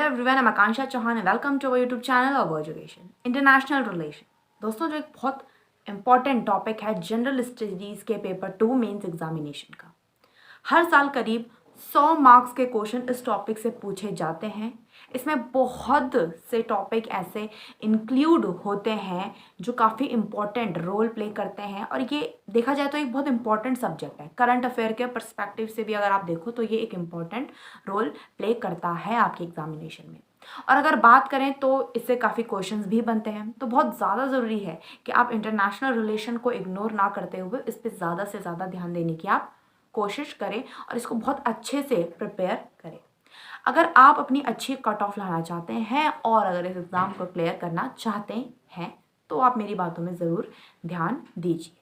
Everyone, I am Akanksha Chauhan. Welcome to our YouTube channel of education international relation. दोस्तों, जो एक बहुत इंपॉर्टेंट टॉपिक है जनरल स्टडीज़ के पेपर 2 मेंस एग्जामिनेशन का। हर साल करीब 100 मार्क्स के क्वेश्चन इस टॉपिक से पूछे जाते हैं। इसमें बहुत से टॉपिक ऐसे इंक्लूड होते हैं जो काफ़ी इम्पॉर्टेंट रोल प्ले करते हैं, और ये देखा जाए तो एक बहुत इंपॉर्टेंट सब्जेक्ट है। करंट अफेयर के पर्सपेक्टिव से भी अगर आप देखो तो ये एक इम्पॉर्टेंट रोल प्ले करता है आपके एग्जामिनेशन में। और अगर बात करें तो इससे काफ़ी क्वेश्चंस भी बनते हैं, तो बहुत ज़्यादा ज़रूरी है कि आप इंटरनेशनल रिलेशन को इग्नोर ना करते हुए इस पर ज़्यादा से ज़्यादा ध्यान देने की आप कोशिश करें और इसको बहुत अच्छे से प्रिपेयर करें। अगर आप अपनी अच्छी कट ऑफ लाना चाहते हैं और अगर इस एग्ज़ाम को क्लियर करना चाहते हैं तो आप मेरी बातों में ज़रूर ध्यान दीजिए।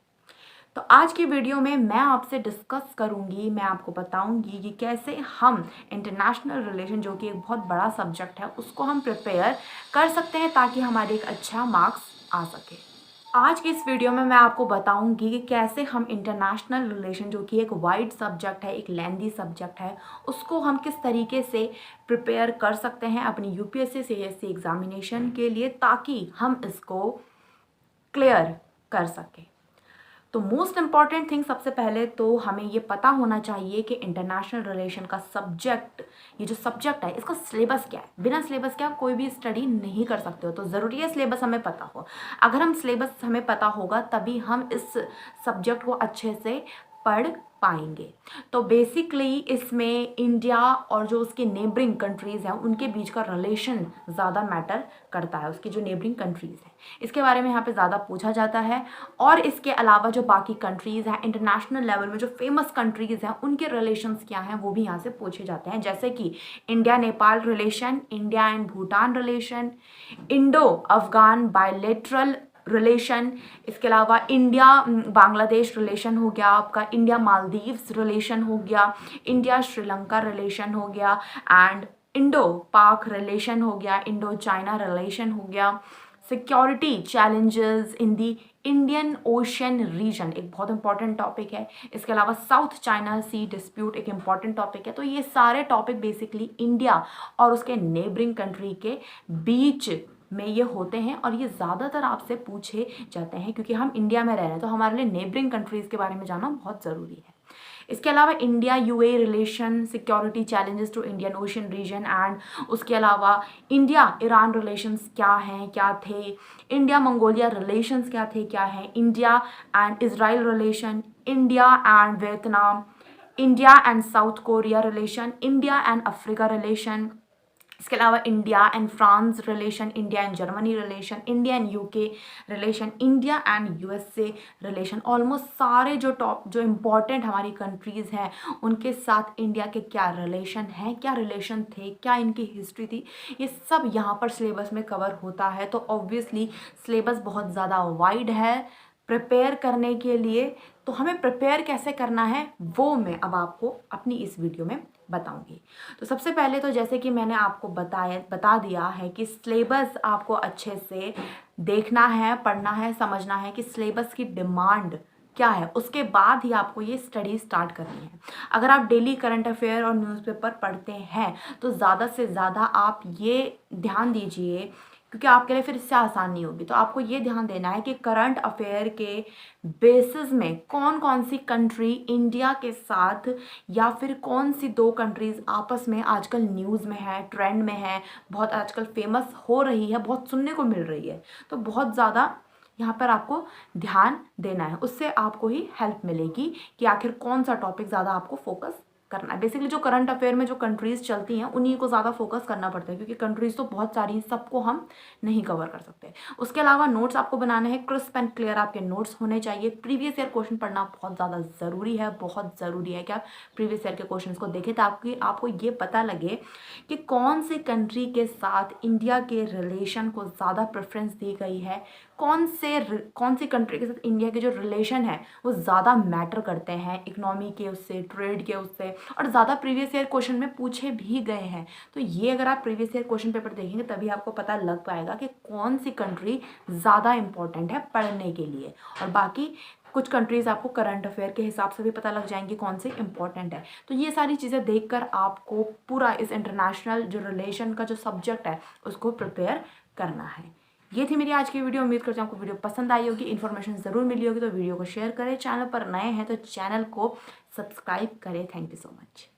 तो आज की वीडियो में मैं आपसे डिस्कस करूंगी, मैं आपको बताऊंगी कि कैसे हम इंटरनेशनल रिलेशन, जो कि एक बहुत बड़ा सब्जेक्ट है, उसको हम प्रिपेयर कर सकते हैं ताकि हमारे एक अच्छा मार्क्स आ सके। आज की इस वीडियो में मैं आपको बताऊंगी कि कैसे हम इंटरनेशनल रिलेशन, जो कि एक वाइड सब्जेक्ट है, एक लेंदी सब्जेक्ट है, उसको हम किस तरीके से प्रिपेयर कर सकते हैं अपनी यूपीएससी सीएससी एग्जामिनेशन के लिए, ताकि हम इसको क्लियर कर सकें। तो मोस्ट इम्पॉर्टेंट थिंग, सबसे पहले तो हमें ये पता होना चाहिए कि इंटरनेशनल रिलेशन का सब्जेक्ट, ये जो सब्जेक्ट है, इसका सिलेबस क्या है। बिना सिलेबस के आप कोई भी स्टडी नहीं कर सकते हो, तो ज़रूरी है सिलेबस हमें पता हो। अगर हम सिलेबस हमें पता होगा तभी हम इस सब्जेक्ट को अच्छे से पढ़ पाएंगे। तो बेसिकली इसमें इंडिया और जो उसके नेबरिंग कंट्रीज़ हैं उनके बीच का रिलेशन ज़्यादा मैटर करता है। उसकी जो नेबरिंग कंट्रीज़ हैं इसके बारे में यहाँ पे ज़्यादा पूछा जाता है, और इसके अलावा जो बाकी कंट्रीज़ हैं इंटरनेशनल लेवल में, जो फेमस कंट्रीज़ हैं, उनके रिलेशंस क्या हैं वो भी यहाँ से पूछे जाते हैं। जैसे कि India Nepal relation, India and Bhutan relation, Indo Afghan bilateral relation, इसके अलावा इंडिया बांग्लादेश रिलेशन हो गया आपका, इंडिया मालदीव्स रिलेशन हो गया, इंडिया श्रीलंका रिलेशन हो गया, एंड इंडो पाक रिलेशन हो गया, इंडो चाइना रिलेशन हो गया, security challenges in the Indian Ocean region, एक बहुत इंपॉर्टेंट टॉपिक है। इसके अलावा साउथ चाइना सी डिस्प्यूट एक इंपॉर्टेंट टॉपिक है। तो ये सारे टॉपिक बेसिकली इंडिया और उसके नेबरिंग कंट्री के बीच में ये होते हैं, और ये ज़्यादातर आपसे पूछे जाते हैं क्योंकि हम इंडिया में रह रहे हैं, तो हमारे लिए नेबरिंग कंट्रीज़ के बारे में जानना बहुत ज़रूरी है। इसके अलावा India UA relation, security challenges to Indian Ocean region, and उसके अलावा इंडिया ईरान रिलेशंस क्या हैं, क्या थे, इंडिया मंगोलिया रिलेशंस क्या थे, क्या हैं, India and Israel relation, India and Vietnam, India and south Korea relation, India and Africa relation, इसके अलावा India and France relation, India and Germany relation, India and UK relation, India and USA relation. Almost सारे जो important हमारी countries हैं उनके साथ India के क्या रिलेशन हैं, क्या रिलेशन थे, क्या इनकी हिस्ट्री थी, ये सब यहाँ पर सिलेबस में कवर होता है। तो ऑब्वियसली सिलेबस बहुत ज़्यादा वाइड है प्रिपेयर करने के लिए। तो हमें प्रिपेयर कैसे करना है वो मैं अब आपको अपनी इस वीडियो में बताऊंगी। तो सबसे पहले तो जैसे कि मैंने आपको बता दिया है कि सिलेबस आपको अच्छे से देखना है, पढ़ना है, समझना है कि सिलेबस की डिमांड क्या है, उसके बाद ही आपको ये स्टडी स्टार्ट करनी है। अगर आप डेली करंट अफेयर और न्यूज़पेपर पढ़ते हैं तो ज़्यादा से ज़्यादा आप ये ध्यान दीजिए, क्योंकि आपके लिए फिर इससे आसान नहीं होगी। तो आपको ये ध्यान देना है कि करंट अफेयर के बेसिस में कौन कौन सी कंट्री इंडिया के साथ, या फिर कौन सी दो कंट्रीज़ आपस में आजकल न्यूज़ में है, ट्रेंड में है, बहुत आजकल फेमस हो रही है, बहुत सुनने को मिल रही है। तो बहुत ज़्यादा यहाँ पर आपको ध्यान देना है, उससे आपको ही हेल्प मिलेगी कि आखिर कौन सा टॉपिक ज़्यादा आपको फोकस करना है। बेसिकली जो करंट अफेयर में जो कंट्रीज़ चलती हैं उन्हीं को ज़्यादा फोकस करना पड़ता है, क्योंकि कंट्रीज़ तो बहुत सारी, सबको हम नहीं कवर कर सकते। उसके अलावा नोट्स आपको बनाने हैं, क्रिस्प एंड क्लियर आपके नोट्स होने चाहिए। प्रीवियस ईयर क्वेश्चन पढ़ना बहुत ज़्यादा ज़रूरी है, बहुत ज़रूरी है कि आप प्रीवियस ईयर के क्वेश्चन को देखें ताकि आपको ये पता लगे कि कौन सी कंट्री के साथ इंडिया के रिलेशन को ज़्यादा प्रेफरेंस दी गई है, कौन सी कंट्री के साथ इंडिया के जो रिलेशन है वो ज़्यादा मैटर करते हैं इकोनॉमी के उससे, ट्रेड के उससे, और ज़्यादा प्रीवियस ईयर क्वेश्चन में पूछे भी गए हैं। तो ये अगर आप प्रीवियस ईयर क्वेश्चन पेपर देखेंगे तभी आपको पता लग पाएगा कि कौन सी कंट्री ज़्यादा इंपॉर्टेंट है पढ़ने के लिए, और बाकी कुछ कंट्रीज़ आपको करंट अफेयर के हिसाब से भी पता लग जाएंगी कौन सी इंपॉर्टेंट है। तो ये सारी चीज़ें देखकर आपको पूरा इस इंटरनेशनल जो रिलेशन का जो सब्जेक्ट है उसको प्रिपेयर करना है। ये थी मेरी आज की वीडियो। उम्मीद करती हूँ आपको वीडियो पसंद आई होगी, इन्फॉर्मेशन ज़रूर मिली होगी। तो वीडियो को शेयर करें, चैनल पर नए हैं तो चैनल को सब्सक्राइब करें। Thank you so much.